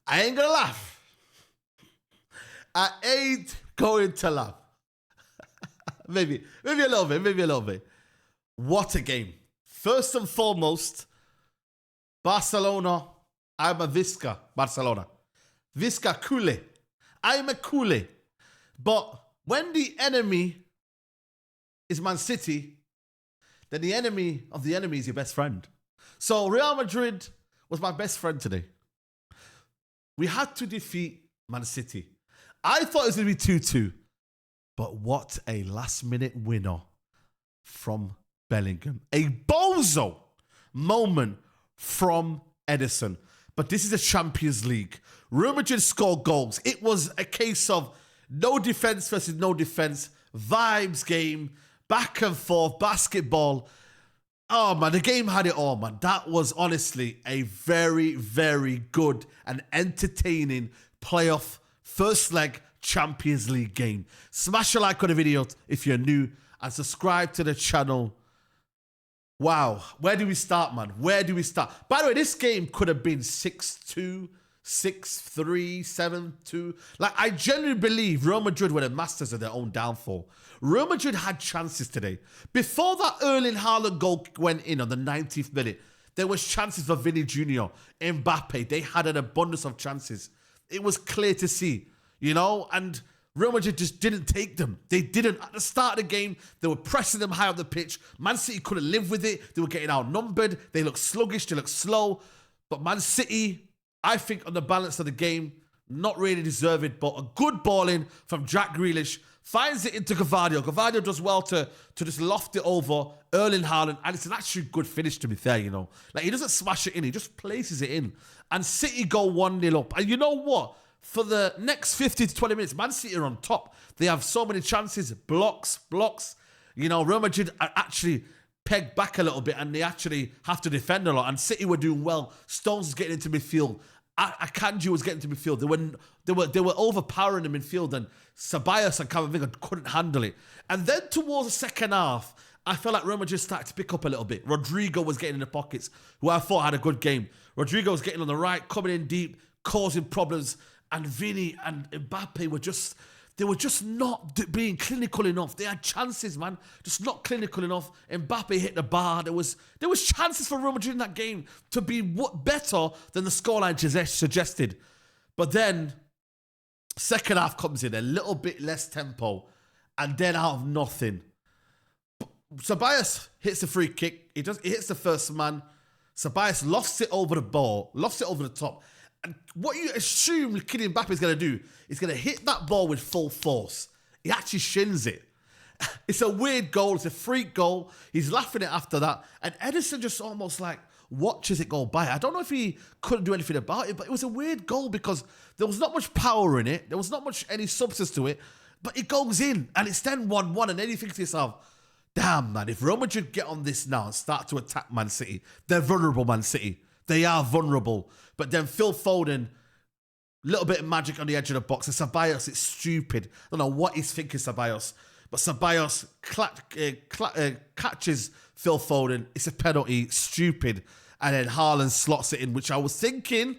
I ain't gonna laugh. I ain't going to laugh. maybe a little bit. What a game. First and foremost, Barcelona. I'm a Visca, Barcelona. Visca Cule. I'm a Cule. But when the enemy is Man City, then the enemy of the enemy is your best friend. So Real Madrid was my best friend today. We had to defeat Man City. I thought it was going to be 2-2. But what a last-minute winner from Bellingham. A bozo moment from Edison. But this is a Champions League. Real Madrid scored goals. It was a case of no defense versus no defense. Vibes game. Back and forth. Basketball. Oh, man, the game had it all, man. That was honestly a very, very good and entertaining playoff first leg Champions League game. Smash a like on the video if you're new and subscribe to the channel. Wow. Where do we start, man? Where do we start? By the way, this game could have been 6-2, 6-3, 7-2. Like, I genuinely believe Real Madrid were the masters of their own downfall. Real Madrid had chances today. Before that Erling Haaland goal went in on the 90th minute, there was chances for Vinny Jr., Mbappe. They had an abundance of chances. It was clear to see, you know, and Real Madrid just didn't take them. They didn't. At the start of the game, they were pressing them high up the pitch. Man City couldn't live with it. They were getting outnumbered. They looked sluggish. They looked slow. But Man City, I think on the balance of the game, not really deserve it, but a good ball in from Jack Grealish. Finds it into Gvardiol. Gvardiol does well to just loft it over Erling Haaland. And it's an actually good finish, to be fair, you know. Like, he doesn't smash it in. He just places it in. And City go 1-0 up. And you know what? For the next 15 to 20 minutes, Man City are on top. They have so many chances. Blocks. You know, Real Madrid are actually pegged back a little bit and they actually have to defend a lot. And City were doing well. Stones was getting into midfield. Akanji was getting into midfield. They were overpowering the midfield, and Ceballos and Camavinga couldn't handle it. And then towards the second half, I felt like Real Madrid started to pick up a little bit. Rodrigo was getting in the pockets, who I thought had a good game. Rodrigo was getting on the right, coming in deep, causing problems. And Vinny and Mbappe were just not being clinical enough. They had chances, man, just not clinical enough. Mbappe hit the bar. There was chances for Real Madrid in that game to be better than the scoreline suggested. But then, second half comes in, a little bit less tempo, and then out of nothing, Ceballos hits the free kick. He hits the first man. Ceballos lofts it over the ball, lofts it over the top. And what you assume Kylian Mbappe is going to do is going to hit that ball with full force. He actually shins it. It's a weird goal. It's a freak goal. He's laughing at after that. And Edison just almost like watches it go by. I don't know if he couldn't do anything about it, but it was a weird goal because there was not much power in it. There was not much any substance to it. But it goes in and it's then 1-1. And then you think to yourself, damn, man, if Real Madrid get on this now and start to attack Man City, they're vulnerable, Man City. They are vulnerable. But then Phil Foden, little bit of magic on the edge of the box. And Ceballos, it's stupid. I don't know what he's thinking, Ceballos. But Ceballos catches Phil Foden. It's a penalty. Stupid. And then Haaland slots it in, which I was thinking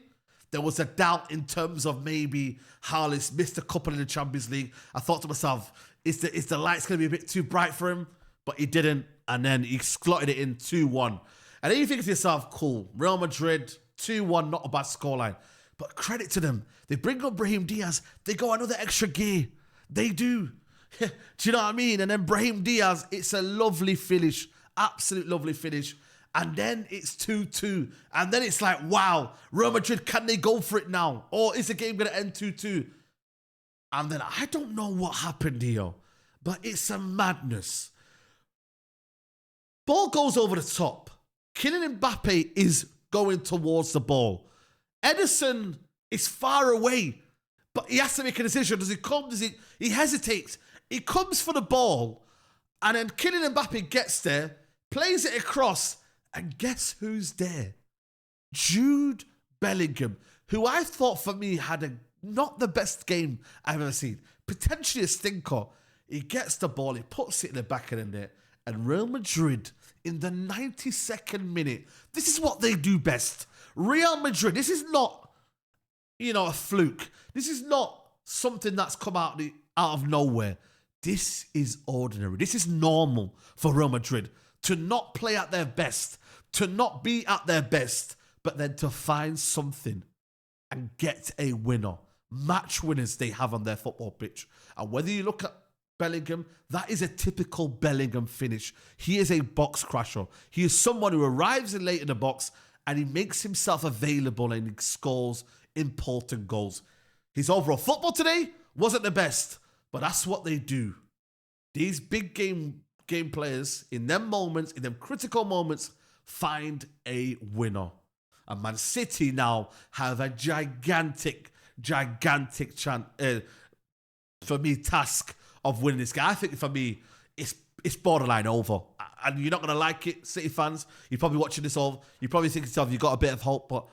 there was a doubt in terms of maybe Haaland's missed a couple in the Champions League. I thought to myself, is the lights going to be a bit too bright for him? But he didn't. And then he slotted it in 2-1. And then you think to yourself, cool, Real Madrid, 2-1, not a bad scoreline. But credit to them. They bring up Brahim Diaz. They go another extra gear. They do. Do you know what I mean? And then Brahim Diaz, it's a lovely finish. Absolute lovely finish. And then it's 2-2. And then it's like, wow, Real Madrid, can they go for it now? Or is the game going to end 2-2? And then I don't know what happened here. But it's a madness. Ball goes over the top. Kylian Mbappe is going towards the ball. Edison is far away, but he has to make a decision. Does he come? He hesitates. He comes for the ball, and then Kylian Mbappe gets there, plays it across, and guess who's there? Jude Bellingham, who I thought for me had not the best game I've ever seen. Potentially a stinker. He gets the ball, he puts it in the back of the net, and Real Madrid, in the 92nd minute, this is what they do best. Real Madrid, this is not, a fluke. This is not something that's come out of nowhere. This is ordinary. This is normal for Real Madrid to not play at their best, to not be at their best, but then to find something and get a winner. Match winners they have on their football pitch. And whether you look at Bellingham, that is a typical Bellingham finish. He is a box crasher. He is someone who arrives in late in the box and he makes himself available and he scores important goals. His overall football today wasn't the best, but that's what they do. These big game players, in them moments, in them critical moments, find a winner. And Man City now have a gigantic for me, task of winning this game. I think for me, it's borderline over. And you're not going to like it, City fans. You're probably watching this all. You're probably thinking to yourself, you've got a bit of hope, but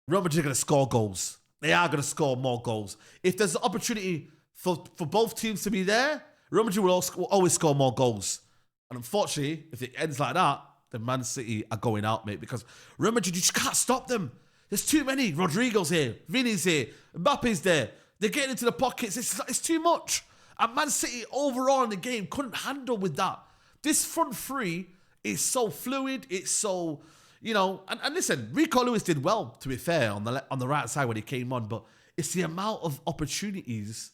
Real Madrid are going to score goals. They are going to score more goals. If there's an opportunity for both teams to be there, Real Madrid will always score more goals. And unfortunately, if it ends like that, then Man City are going out, mate, because Real Madrid, you just can't stop them. There's too many. Rodrigo's here. Vini's here. Mbappe's there. They're getting into the pockets. It's too much. And Man City overall in the game couldn't handle with that. This front three is so fluid. It's so, and listen, Rico Lewis did well, to be fair, on the right side when he came on, but it's the amount of opportunities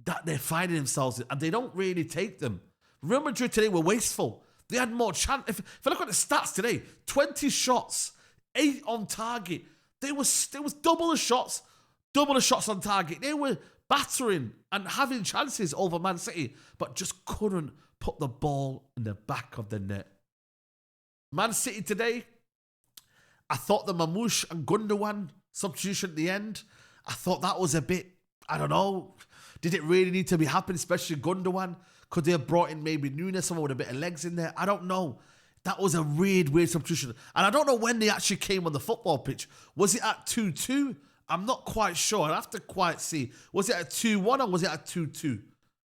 that they're finding themselves in, and they don't really take them. Real Madrid today were wasteful. They had more chance. If I look at the stats today, 20 shots, 8 on target. There was double the shots on target. They were battering and having chances over Man City, but just couldn't put the ball in the back of the net. Man City today, I thought the Mamouche and Gundogan substitution at the end, I thought that was a bit, I don't know, did it really need to be happening, especially Gundogan? Could they have brought in maybe Nunes, someone with a bit of legs in there? I don't know. That was a weird substitution. And I don't know when they actually came on the football pitch. Was it at 2-2? I'm not quite sure. I'd have to quite see. Was it at 2-1 or was it at 2-2?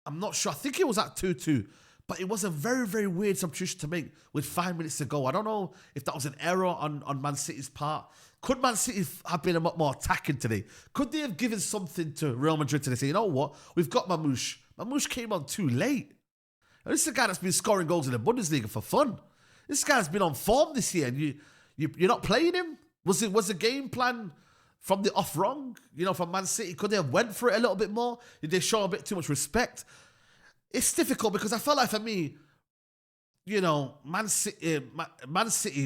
I'm not sure. I think it was at 2-2. But it was a very, very weird substitution to make with 5 minutes to go. I don't know if that was an error on Man City's part. Could Man City have been a lot more attacking today? Could they have given something to Real Madrid today? Say, you know what? We've got Mamouche. Mamouche came on too late. And this is a guy that's been scoring goals in the Bundesliga for fun. This guy's been on form this year, and you're not playing him. Was the game plan from the off wrong? From Man City, could they have went for it a little bit more? Did they show a bit too much respect? It's difficult because I felt like for me, Man City,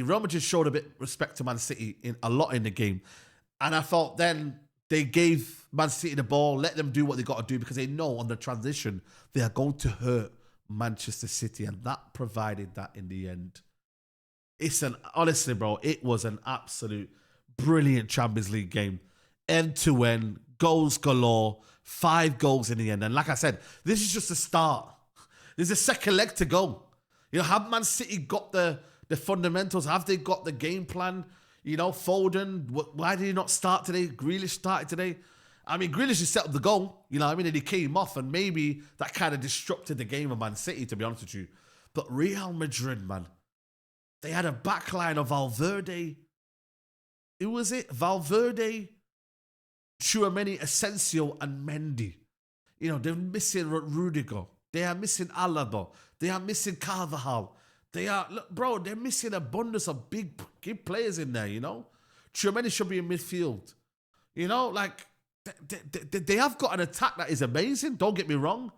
Real Madrid showed a bit of respect to Man City a lot in the game, and I felt then they gave Man City the ball, let them do what they got to do because they know on the transition they are going to hurt Manchester City, and that provided that in the end. Honestly, bro, it was an absolute brilliant Champions League game. End to end, goals galore, 5 goals in the end. And like I said, this is just a start. There's a second leg to go. Have Man City got the fundamentals? Have they got the game plan? Foden, why did he not start today? Grealish started today. I mean, Grealish has set up the goal, and he came off, and maybe that kind of disrupted the game of Man City, to be honest with you. But Real Madrid, man, they had a backline of Valverde. Who was it? Valverde, Tchouaméni, Asensio, and Mendy. They're missing Rudiger. They are missing Alaba. They are missing Carvajal. They're missing abundance of big players in there, Tchouaméni should be in midfield. They have got an attack that is amazing, don't get me wrong,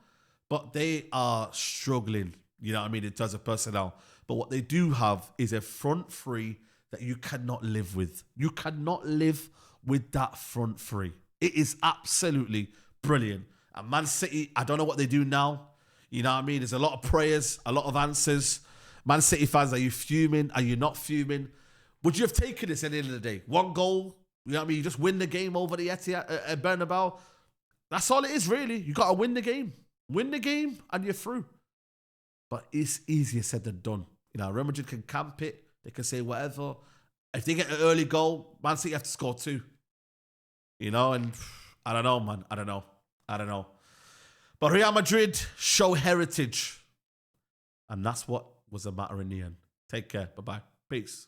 but they are struggling, in terms of personnel. But what they do have is a front three that you cannot live with. You cannot live with that front three. It is absolutely brilliant. And Man City, I don't know what they do now. There's a lot of prayers, a lot of answers. Man City fans, are you fuming? Are you not fuming? Would you have taken this at the end of the day? 1 goal, you just win the game over the Etihad at Bernabeu. That's all it is, really. You got to win the game. Win the game and you're through. But it's easier said than done. Real Madrid can camp it. They can say whatever. If they get an early goal, Man City have to score 2. And I don't know, man. I don't know. But Real Madrid show heritage. And that's what was the matter in the end. Take care. Bye-bye. Peace.